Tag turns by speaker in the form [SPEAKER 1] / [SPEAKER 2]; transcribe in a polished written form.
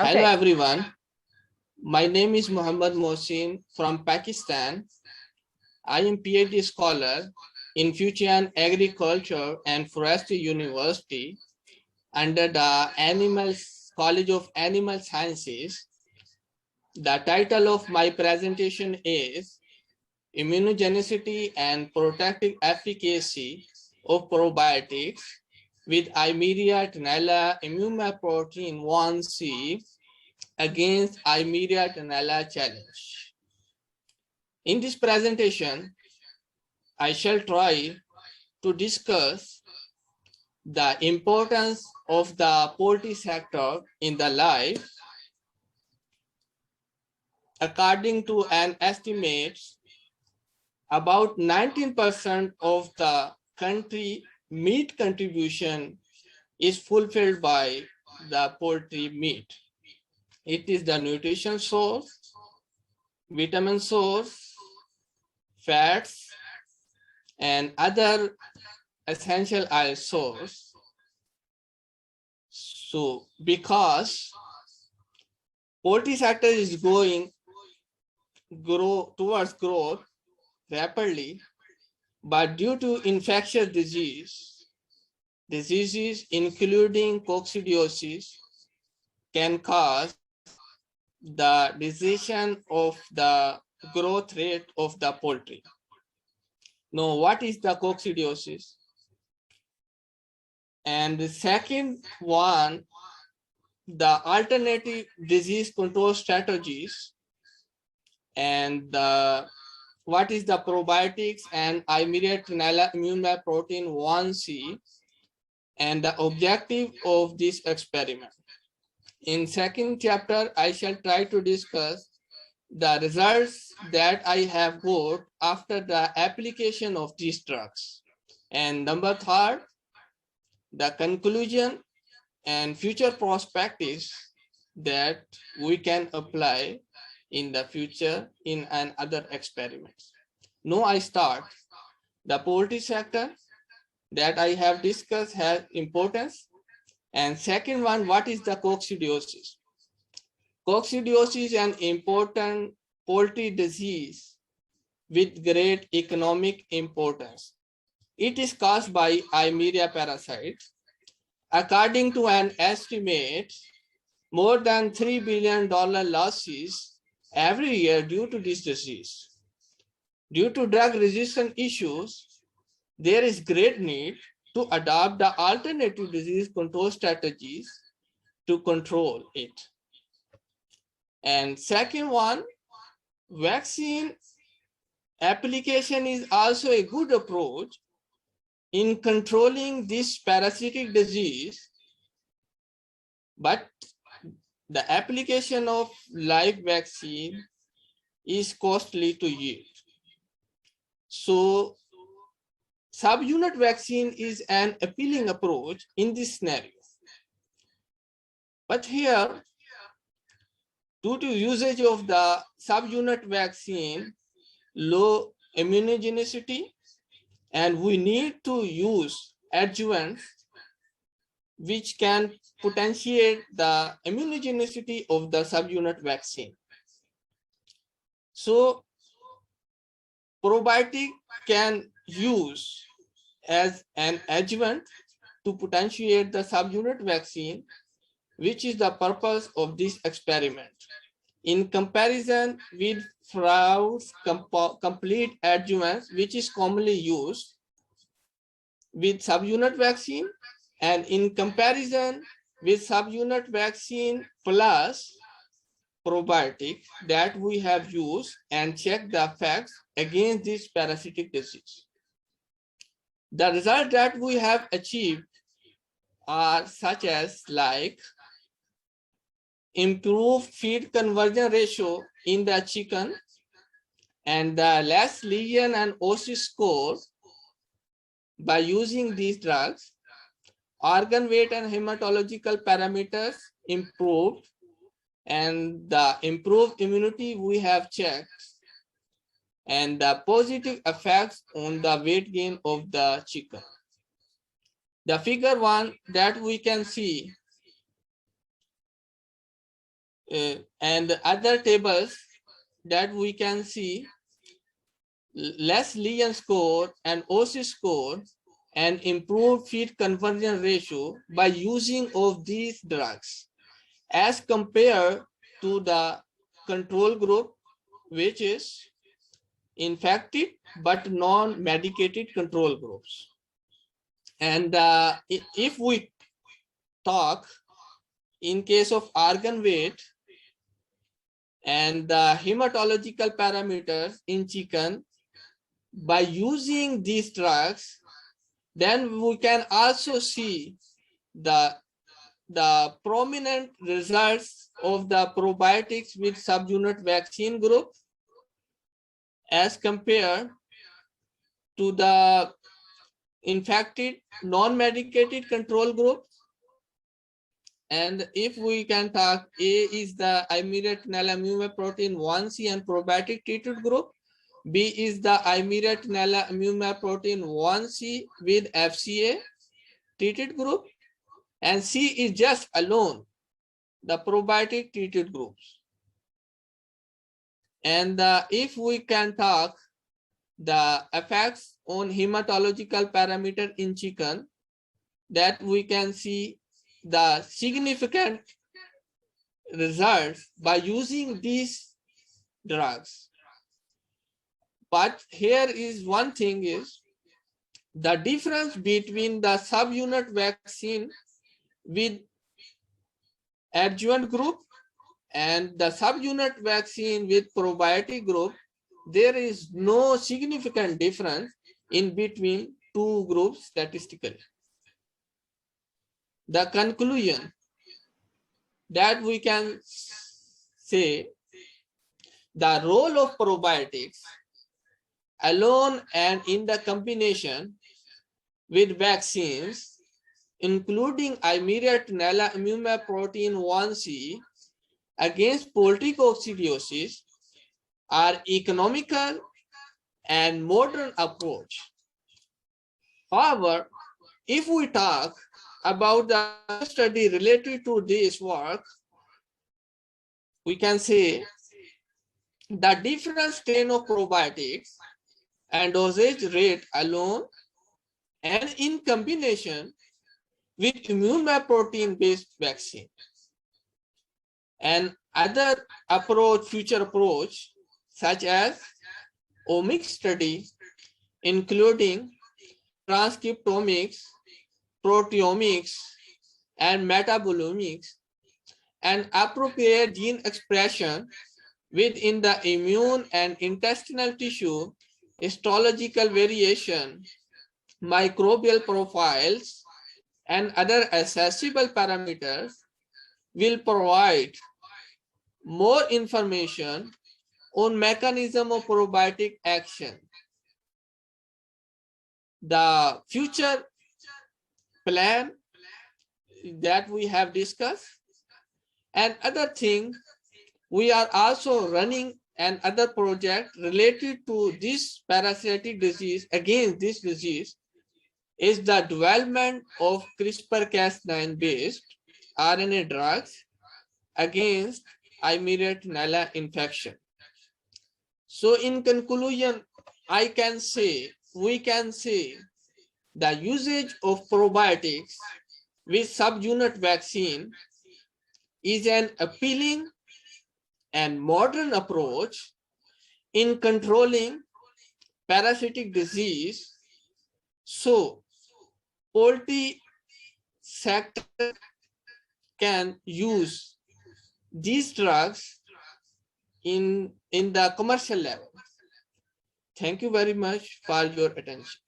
[SPEAKER 1] Hello
[SPEAKER 2] Okay.
[SPEAKER 1] everyone, my name is Muhammed Moisin from Pakistan. I am PhD scholar in Fujian Agriculture and Forestry University under the College of Animal Sciences. The title of my presentation is Immunogenicity and Protective Efficacy of Probiotics with Eimeria tenella immunoprotein 1C against Eimeria tenella challenge. In this presentation, I shall try to discuss the importance of the poultry sector in the life. According to an estimate, about 19% of the country meat contribution is fulfilled by the poultry meat. It is the nutrition source, vitamin source, fats, and other essential oil source. So because poultry sector is towards growth rapidly, but due to infectious diseases including coccidiosis can cause the decision of the growth rate of the poultry. Now, what is the coccidiosis? And the second one, the alternative disease control strategies, and what is the probiotics and Eimeria tenella immunoprotein 1C, and the objective of this experiment. In second chapter, I shall try to discuss the results that I have got after the application of these drugs. And number third, the conclusion and future perspectives that we can apply in the future in another experiments. Now I start. The poultry sector that I have discussed has importance. And second one, what is the coccidiosis? Coccidiosis is an important poultry disease with great economic importance. It is caused by Eimeria parasites. According to an estimate, more than $3 billion losses every year due to this disease. Due to drug resistant issues, there is great need to adopt the alternative disease control strategies to control it. And second one, vaccine application is also a good approach in controlling this parasitic disease, but the application of live vaccine is costly to yield. So subunit vaccine is an appealing approach in this scenario. But here, due to usage of the subunit vaccine, low immunogenicity, and we need to use adjuvants which can potentiate the immunogenicity of the subunit vaccine. So probiotic can use as an adjuvant to potentiate the subunit vaccine, which is the purpose of this experiment. In comparison with FAFU's complete adjuvants, which is commonly used with subunit vaccine, and in comparison with subunit vaccine plus probiotic that we have used and check the effects against this parasitic disease. The result that we have achieved are such as like improved feed conversion ratio in the chicken and the less lesion and OC score by using these drugs. Organ weight and hematological parameters improved, and the improved immunity we have checked, and the positive effects on the weight gain of the chicken. The figure 1 that we can see and other tables that we can see less lesion score and OC score and improved feed conversion ratio by using of these drugs as compared to the control group, which is infected but non-medicated control groups. And if we talk in case of organ weight and the hematological parameters in chicken, by using these drugs, then we can also see the prominent results of the probiotics with subunit vaccine group as compared to the infected non-medicated control group. And if we can talk, A is the immediate nella protein 1C and probiotic treated group. B is the immediate nella protein 1C with FCA treated group. And C is just alone, the probiotic treated groups. And if we can talk the effects on hematological parameter in chicken, that we can see the significant results by using these drugs. But here is one thing is the difference between the subunit vaccine with adjuvant group and the subunit vaccine with probiotic group. There is no significant difference in between two groups statistically. The conclusion that we can say, the role of probiotics alone and in the combination with vaccines, including immediate nella protein 1C against poultry coccidiosis, are economical and modern approach. However, if we talk about the study related to this work, we can say the different strain of probiotics and dosage rate alone and in combination with immune protein based vaccine and other approach, future approach such as omics study, including transcriptomics, proteomics, and metabolomics, and appropriate gene expression within the immune and intestinal tissue, histological variation, microbial profiles, and other accessible parameters will provide more information on mechanism of probiotic action. The future plan that we have discussed and other thing, we are also running another project related to this parasitic disease, against this disease, is the development of CRISPR-Cas9 based RNA drugs against immediate nella infection. So in conclusion, I can say, we can say the usage of probiotics with subunit vaccine is an appealing and modern approach in controlling parasitic disease. So poultry sector can use these drugs in the commercial level. Thank you very much for your attention.